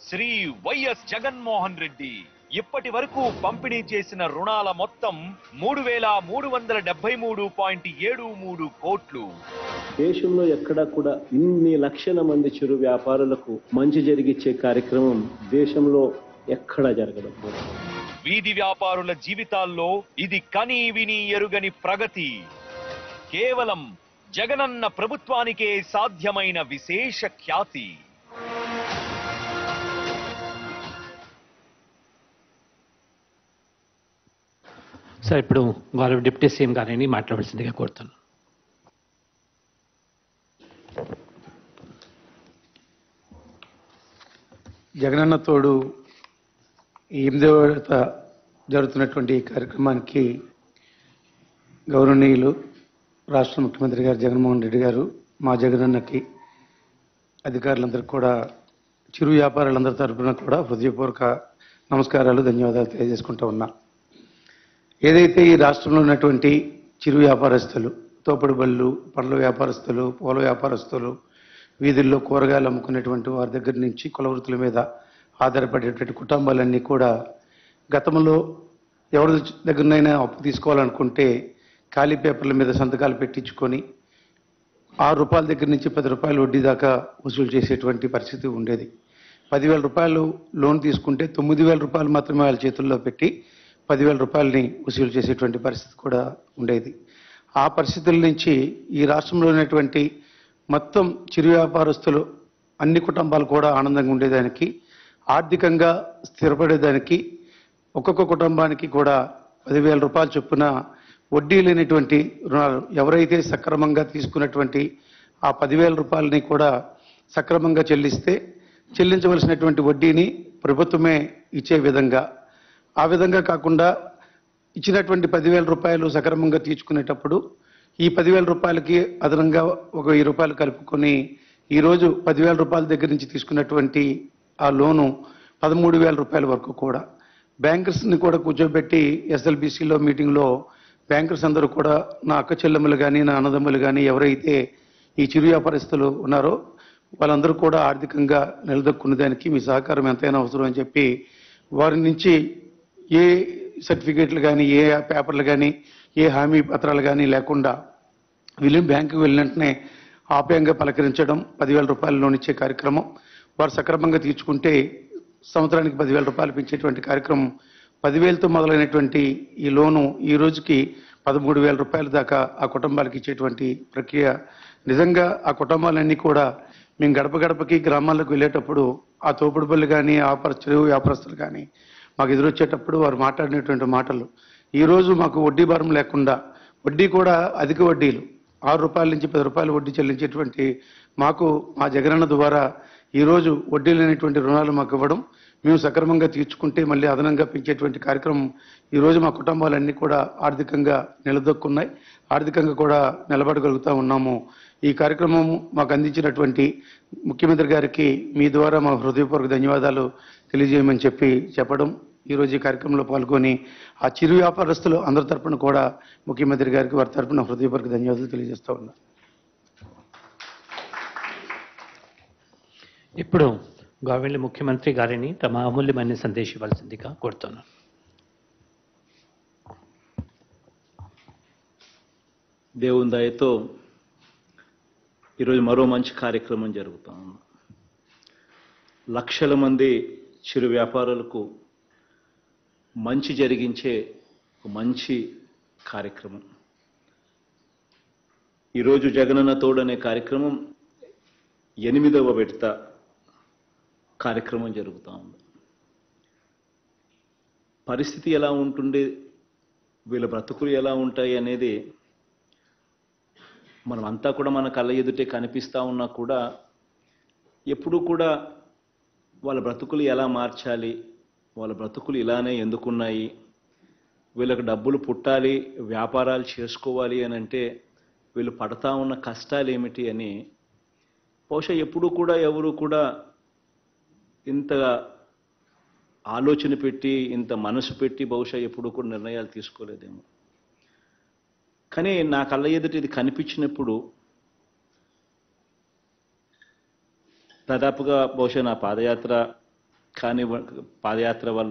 Shri YS Jaganmohan Reddy ఇప్పటి వరకు పంపిణీ చేసిన రుణాల మొత్తం 3,373.73 కోట్లు. దేశంలో ఎక్కడా కూడా ఇన్ని లక్షల మంది చిరు వ్యాపారులకు మంచి జరిగిచ్చే కార్యక్రమం దేశంలో ఎక్కడా జరగడం. వీధి వ్యాపారుల జీవితాల్లో ఇది కనీ విని ఎరుగని ప్రగతి. కేవలం జగనన్న ప్రభుత్వానికే సాధ్యమైన విశేష ఖ్యాతి. సార్, ఇప్పుడు గౌరవ డిప్యూటీ సీఎం గారిని మాట్లాడాల్సిందిగా కోరుతున్నాను. జగనన్న తోడు 8వ విడత జరుగుతున్నటువంటి ఈ కార్యక్రమానికి గౌరవనీయులు రాష్ట్ర ముఖ్యమంత్రి గారు జగన్మోహన్ రెడ్డి గారు, మా జగనన్నకి అధికారులందరికీ కూడా, చిరు వ్యాపారులందరి తరఫున కూడా హృదయపూర్వక నమస్కారాలు, ధన్యవాదాలు తెలియజేసుకుంటూ ఉన్నా. ఏదైతే ఈ రాష్ట్రంలో ఉన్నటువంటి చిరు వ్యాపారస్తులు, తోపుడు బళ్ళు, పండ్ల వ్యాపారస్తులు, పూల వ్యాపారస్తులు, వీధుల్లో కూరగాయలు అమ్ముకునేటువంటి వారి దగ్గర నుంచి కుల వృత్తుల మీద ఆధారపడేటువంటి కుటుంబాలన్నీ కూడా గతంలో ఎవరి దగ్గరనైనా అప్పు తీసుకోవాలనుకుంటే ఖాళీ పేపర్ల మీద సంతకాలు పెట్టించుకొని ₹6 దగ్గర నుంచి ₹10 వడ్డీ దాకా వసూలు చేసేటువంటి పరిస్థితి ఉండేది. ₹10,000 లోన్ తీసుకుంటే ₹9,000 మాత్రమే వాళ్ళ చేతుల్లో పెట్టి ₹10,000 వసూలు చేసేటువంటి పరిస్థితి కూడా ఉండేది. ఆ పరిస్థితుల నుంచి ఈ రాష్ట్రంలో ఉన్నటువంటి మొత్తం చిరు వ్యాపారస్తులు అన్ని కుటుంబాలు కూడా ఆనందంగా ఉండేదానికి, ఆర్థికంగా స్థిరపడేదానికి ఒక్కొక్క కుటుంబానికి కూడా ₹10,000 చొప్పున వడ్డీ లేనటువంటి రుణాలు, ఎవరైతే సక్రమంగా తీసుకున్నటువంటి ఆ ₹10,000 కూడా సక్రమంగా చెల్లిస్తే చెల్లించవలసినటువంటి వడ్డీని ప్రభుత్వమే ఇచ్చే విధంగా, ఆ విధంగా కాకుండా ఇచ్చినటువంటి ₹10,000 సక్రమంగా తీర్చుకునేటప్పుడు ఈ ₹10,000కి అదనంగా ఒక ₹1,000 కలుపుకొని ఈరోజు ₹10,000 దగ్గర నుంచి తీసుకున్నటువంటి ఆ లోను ₹13,000 వరకు కూడా బ్యాంకర్స్ని కూడా కూర్చోబెట్టి ఎస్ఎల్బిసిలో మీటింగ్లో బ్యాంకర్స్ అందరూ కూడా, నా అక్క చెల్లెమ్మలు కానీ, నా అన్నదమ్ములు కానీ ఎవరైతే ఈ చిరు వ్యాపారస్తులు ఉన్నారో వాళ్ళందరూ కూడా ఆర్థికంగా నిలదొక్కునే దానికి మీ సహకారం ఎంతైనా అవసరం అని చెప్పి వారి నుంచి ఏ సర్టిఫికేట్లు కానీ, ఏ పేపర్లు కానీ, ఏ హామీ పత్రాలు కానీ లేకుండా బ్యాంకుకి వెళ్ళినట్టునే ఆప్యాయంగా పలకరించడం, ₹10,000 లోన్ ఇచ్చే కార్యక్రమం, వారు సక్రమంగా తీర్చుకుంటే సంవత్సరానికి ₹10,000 పెంచేటువంటి కార్యక్రమం, 10,000తో మొదలైనటువంటి ఈ లోను ఈ రోజుకి ₹13,000 దాకా ఆ కుటుంబాలకు ఇచ్చేటువంటి ప్రక్రియ. నిజంగా ఆ కుటుంబాలన్నీ కూడా మేము గడప గడపకి గ్రామాలకు వెళ్ళేటప్పుడు ఆ తోపుడు బళ్ళు కానీ, చెరువు వ్యాపారస్తులు కానీ మాకు ఎదురొచ్చేటప్పుడు వారు మాట్లాడినటువంటి మాటలు, ఈరోజు మాకు వడ్డీ భారం లేకుండా, వడ్డీ కూడా అధిక వడ్డీలు ₹6 నుంచి ₹10 వడ్డీ చెల్లించేటువంటి మాకు మా జగనన్న ద్వారా ఈరోజు వడ్డీ లేనటువంటి రుణాలు మాకు ఇవ్వడం, మేము సక్రమంగా తీర్చుకుంటే మళ్ళీ అదనంగా పెంచేటువంటి కార్యక్రమం ఈరోజు మా కుటుంబాలన్నీ కూడా ఆర్థికంగా నిలదొక్కున్నాయి, ఆర్థికంగా కూడా నిలబడగలుగుతూ ఉన్నాము. ఈ కార్యక్రమం మాకు అందించినటువంటి ముఖ్యమంత్రి గారికి మీ ద్వారా మా హృదయపూర్వక ధన్యవాదాలు తెలియజేయమని చెప్పడం, ఈరోజు ఈ కార్యక్రమంలో పాల్గొని ఆ చిరు వ్యాపారస్తులు అందరి తరపున కూడా ముఖ్యమంత్రి గారికి వారి తరపున హృదయపూర్వక ధన్యవాదాలు తెలియజేస్తూ ఉన్నా. ఇప్పుడు గౌరవ ముఖ్యమంత్రి గారిని తమ అమూల్యమైన సందేశం ఇవ్వాల్సిందిగా కోరుతున్నాను. దేవుని దయతో ఈరోజు మరో మంచి కార్యక్రమం జరుగుతూ ఉంది. లక్షల మంది చిరు వ్యాపారులకు మంచి జరిగించే మంచి కార్యక్రమం. ఈరోజు జగనన్న తోడు అనే కార్యక్రమం 8వ విడత కార్యక్రమం జరుగుతూ ఉంది. పరిస్థితి ఎలా ఉంటుంది, వీళ్ళ బ్రతుకులు ఎలా ఉంటాయి అనేది మనం అంతా కూడా మన కళ్ళ ఎదుటే కనిపిస్తూ ఉన్నా కూడా ఎప్పుడూ కూడా వాళ్ళ బ్రతుకులు ఎలా మార్చాలి, వాళ్ళ బ్రతుకులు ఇలానే ఎందుకున్నాయి, వీళ్ళకి డబ్బులు పుట్టాలి, వ్యాపారాలు చేసుకోవాలి అని అంటే వీళ్ళు పడతా ఉన్న కష్టాలు ఏమిటి అని బహుశా ఎప్పుడూ కూడా ఎవరు కూడా ఇంతగా ఆలోచన పెట్టి, ఇంత మనసు పెట్టి బహుశా ఎప్పుడూ కూడా నిర్ణయాలు తీసుకోలేదేమో. కానీ నా కళ్ళ ఎదుట ఇది కనిపించినప్పుడు దాదాపుగా బహుశా నా పాదయాత్ర కానీ పాదయాత్ర వల్ల